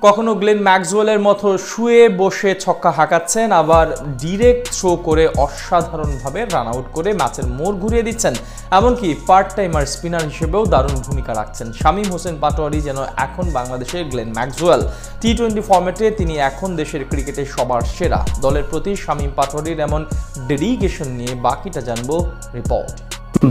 কখনো গ্লেন ম্যাক্সওয়েলের মতো শুয়ে বসে ছক্কা হাঁকাচ্ছেন, আবার ডিরেক্ট থ্রো করে অসাধারণভাবে রান আউট করে ম্যাচের মোড় ঘুরিয়ে দিচ্ছেন। এমনকি পার্ট টাইমার স্পিনার হিসেবেও দারুণ ভূমিকা রাখছেন। শামীম হোসেন পাটোয়ারি যেন এখন বাংলাদেশের গ্লেন ম্যাক্সওয়েল। টি-20 ফরম্যাটে তিনি এখন দেশের ক্রিকেটে সবার সেরা। দলের প্রতি শামীম পাটোয়ারির এমন ডেডিকেশন নিয়ে বাকিটা জানবো রিপোর্ট।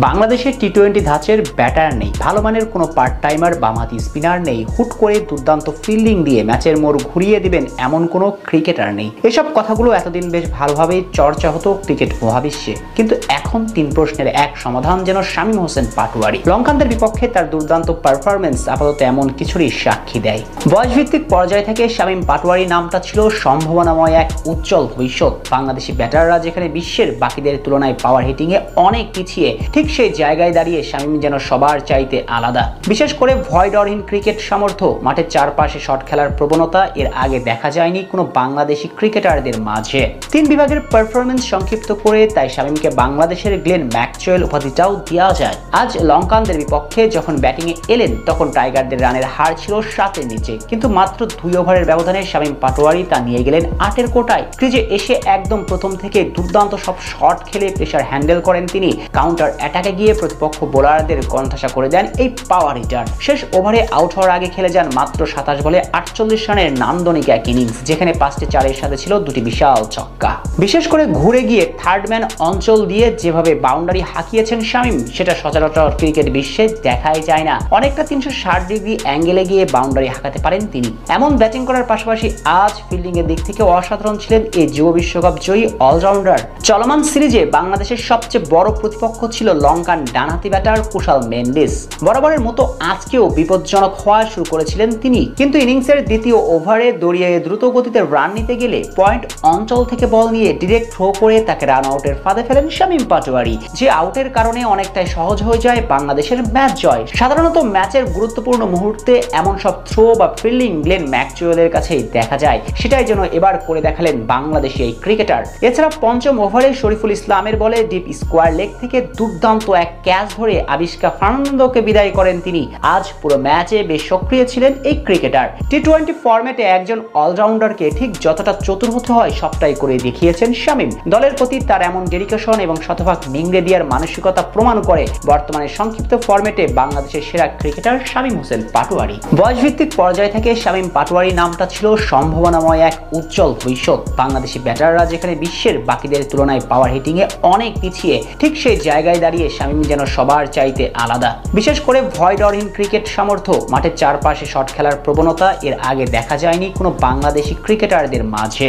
বাংলাদেশের টি-20 ধাঁচের ব্যাটার নেই, ভালো মানের কোনো পার্ট টাইমার বামহাতি স্পিনার নেই, হুট করে দুর্দান্ত ফিল্ডিং দিয়ে ম্যাচের মোড় ঘুরিয়ে দিবেন এমন কোনো ক্রিকেটার নেই। এসব কথাগুলো এতদিন বেশ ভালোভাবেই চর্চা হতো ক্রিকেট মহাবিশ্বে, কিন্তু এখন তিন প্রশ্নের এক সমাধান যেন শামীম হোসেন পাটোয়ারি। লঙ্কানদের বিপক্ষে তার দুর্দান্ত পারফরমেন্স আপাতত এমন কিছুরই সাক্ষী দেয়। বয়সভিত্তিক পর্যায় থেকে শামীম পাটোয়ারি নামটা ছিল সম্ভাবনাময় এক উজ্জ্বল ভবিষ্যৎ। বাংলাদেশি ব্যাটাররা যেখানে বিশ্বের বাকিদের তুলনায় পাওয়ার হিটিংয়ে অনেক পিছিয়ে, ঠিক সেই জায়গায় দাঁড়িয়ে শামীম যেন সবার চাইতে আলাদা। বিশেষ করে ভয় ডরহীন ক্রিকেট সামর্থ্য, মাঠের চারপাশে শট খেলার প্রবণতা এর আগে দেখা যায়নি কোনো বাংলাদেশি ক্রিকেটারদের মাঝে। তিন বিভাগের পারফরমেন্স সংক্ষিপ্ত করে তাই শামীমকে বাংলাদেশের গ্লেন ম্যাক্সওয়েল উপাধিটাও দেওয়া যায়। আজ লঙ্কানদের বিপক্ষে যখন ব্যাটিংয়ে এলেন তখন টাইগারদের রানের হার ছিল 7-এর নিচে, কিন্তু মাত্র 2 ওভারের ব্যবধানে শামীম পাটোয়ারি তা নিয়ে গেলেন 8-এর কোটায়। ক্রিজে এসে একদম প্রথম থেকে দুর্দান্ত সব শট খেলে প্রেসার হ্যান্ডেল করেন তিনি। কাউন্টার অ্যাটাকে গিয়ে প্রতিপক্ষ বোলারদের গন্থাসা করে দেন এই পাওয়ার হিটার। শেষ ওভারে আউট হওয়ার আগে খেলে যান মাত্র 27 বলে 48 রানের নান্দনিক এক ইনিংস, যেখানে 5টে 4-এর সাথে ছিল 2টি বিশাল ছক্কা। বিশেষ করে ঘুরে গিয়ে থার্ড ম্যান অঞ্চল দিয়ে যেভাবে বাউন্ডারি হাঁকিয়েছেন শামীম, সেটা সচরাচর ক্রিকেট বিশ্বে দেখাই যায় না। অনেকটা 360 ডিগ্রি অ্যাঙ্গেলে গিয়ে বাউন্ডারি হাঁকাতে পারেন তিনি। এমন ব্যাটিং করার পাশাপাশি আজ ফিল্ডিং এর দিক থেকে অসাধারণ ছিলেন এই যুব বিশ্বকাপ জয়ী অলরাউন্ডার। চলমান সিরিজে বাংলাদেশের সবচেয়ে বড় প্রতিপক্ষ ছিল লঙ্কান ডানহাতি ব্যাটার কুশাল মেন্ডিস। বরাবরের মতো আজকেও বিপজ্জনক হওয়া শুরু করেছিলেন তিনি, কিন্তু ইনিংসের দ্বিতীয় ওভারে দড়িয়ে দ্রুত গতিতে রান নিতে গেলে পয়েন্ট অঞ্চল থেকে বল নিয়ে ডিরেক্ট থ্রো করে তাকে রান আউটের ফাঁদে ফেলেন শামীম পাটোয়ারি, যে আউটের কারণে অনেকটাই সহজ হয়ে যায় বাংলাদেশের ম্যাচ জয়। সাধারণত ম্যাচের গুরুত্বপূর্ণ মুহূর্তে এমন সব থ্রো বা ফিল্ডিং গ্লেন ম্যাক্সওয়েলের কাছেই দেখা যায়, সেটাই যেন এবার করে দেখালেন বাংলাদেশি এই ক্রিকেটার। এছাড়া পঞ্চম ওভারে শরীফুল ইসলামের বলে ডিপ স্কোয়ার লেগ থেকে দুর্দান্ত এক ক্যাচ ধরে আবিষ্কা ফার্নান্দোকে বিদায় করেন তিনি। আজ পুরো ম্যাচে বেশ সক্রিয় ছিলেন এই ক্রিকেটার। টি-20 ফরম্যাটে একজন অলরাউন্ডারকে ঠিক যতটা চতুর হতে হয় সবটাই করে দেখিয়েছেন শামীম। দলের প্রতি তার এমন ডেডিকেশন এবং শতভাগ নিংড়ে দেওয়ার মানসিকতা প্রমাণ করে বর্তমানে সংক্ষিপ্ত ফরম্যাটে বাংলাদেশের সেরা ক্রিকেটার শামীম হোসেন পাটোয়ারি। বয়সভিত্তিক পর্যায় থেকে শামীম পাটোয়ারি নামটা ছিল সম্ভাবনাময় এক উজ্জ্বল ভবিষ্যৎ। বাংলাদেশি ব্যাটাররা যেখানে বিশ্বের বাকিদের তুলনায় পাওয়ার হিটিংয়ে অনেক পিছিয়ে, ঠিক সেই জায়গায় দাঁড়িয়ে শামীম যেন সবার চাইতে আলাদা। বিশেষ করে ভয় ডরহীন ক্রিকেট সামর্থ্য, মাঠের চারপাশে শট খেলার প্রবণতা এর আগে দেখা যায়নি কোনো বাংলাদেশি ক্রিকেটারদের মাঝে।